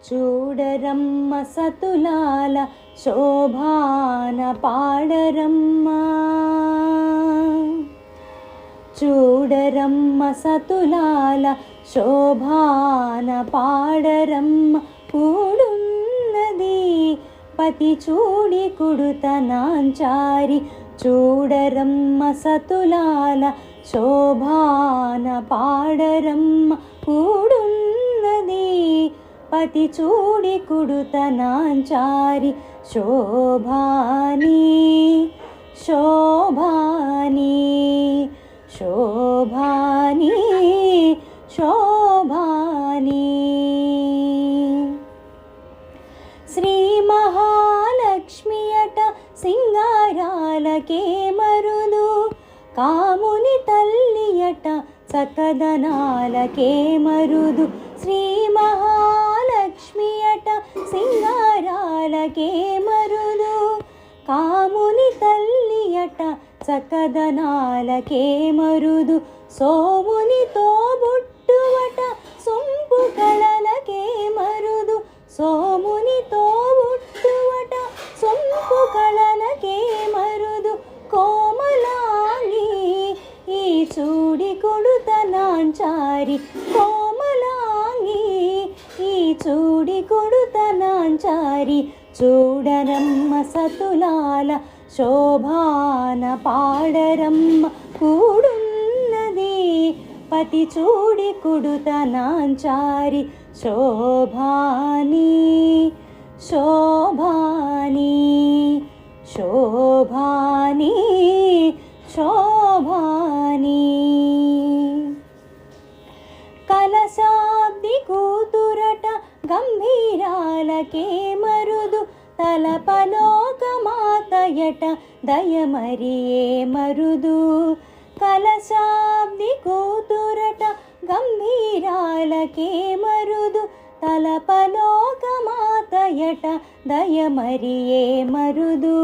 చూడరమ్మ సతులాల శోభాన పాడరమ్మ, చూడరమ్మ సతులాల శోభాన పాడరమ్మ. కూడున్నది పతి చూడి కుడుతనాంచారి, చూడరమ్మ సతులాల శోభాన పాడరమ్మ. కూడున్నది పతి చూడి కుడుతనాంచారి, శోభాని శోభాని శోభాని శోభాని. శ్రీ మహాలక్ష్మి అట సింగారాలకే మరుదు, కాముని తల్లి అట చక్కదనాలకే మరుదు. శ్రీ మహాలక్ష్మి అట సింగారాలకే మరుదు, కాముని తల్లి అట చక్కదనాలకే మరుదు. సోముని తోబుట్టువట సొంపు కళలకే మరుదు, సోముని తోబుట్టువట సొంపు కళలకే మరుదు. కోమలాంగి ఈ చూడి కొడుతనాంచారి, కోమలాంగి ఈ చూడి కొడుతనాంచారి. చూడరమ్మ సతులాల శోభాన పాడరమ్మ. కూడున్నది పతి చూడి కుడుతనాంచారి, శోభాని శోభాని శోభాని శోభాని. కలశాబ్ది కూతురట గంభీరాలకే మరుదు, తలపలోకమాతయట దయమరియే మరుదు. కలశాబ్ది కూతురట గంభీరాలకే మరుదు, తలపలోకమాతయట దయమరియే మరుదు.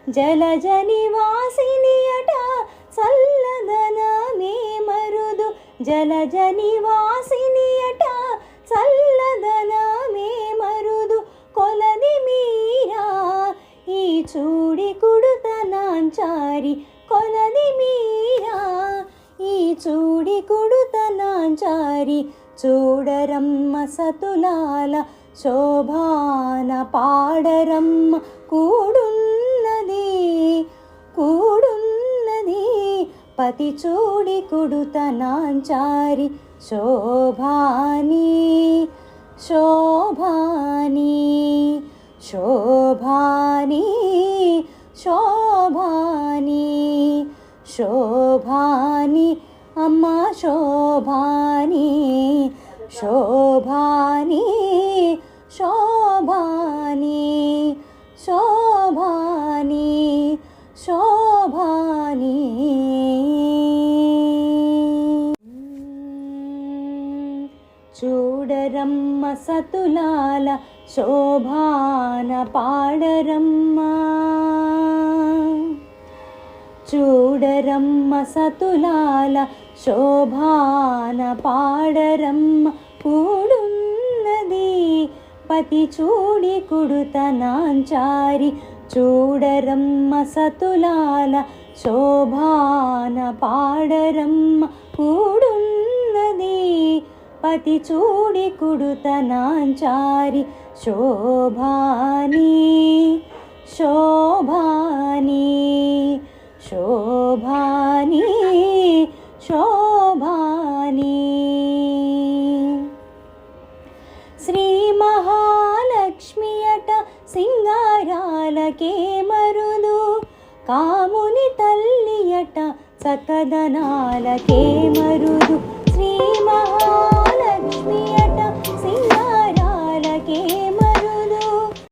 జలజ నివాసిని అట చల్లదనమే మరుదు, జలజ నివాసిని అట చల్లదనమే మరుదు. కొలది మీరా ఈ చూడి కుడుతనాంచారి, కొలది మీరా ఈ చూడి కుడుతనాంచారి. చూడరమ్మ సతులాల శోభాన పాడరమ్మ. కూడున్నది కూడున్నది పతి చూడి కుడుతనాంచారి, శోభాని శోభాని శోభాని శోభాని శోభాని. అమ్మ శోభాని శోభాని శోభాని శోభాని శోభాని. చూడరమ్మ సతులాల శోభాన పాడరమ్మ, చూడరమ్మ సతులాల శోభాన పాడరమ్మ. కూడున్నది పతి చూడి కుడుతనాంచారి, చూడరమ్మ సతులాల శోభాన పాడరమ్మ. కూడున్నది పతి చూడి కుడుతనాంచారి, శోభాని శోభాని శోభాని శోభాని. శ్రీ మహాలక్ష్మి అట సింగారాలకే మరుదు, కాముని తల్లి అట చక్కదనాలకే మరుదు. శ్రీ మహాలక్ష్మి అట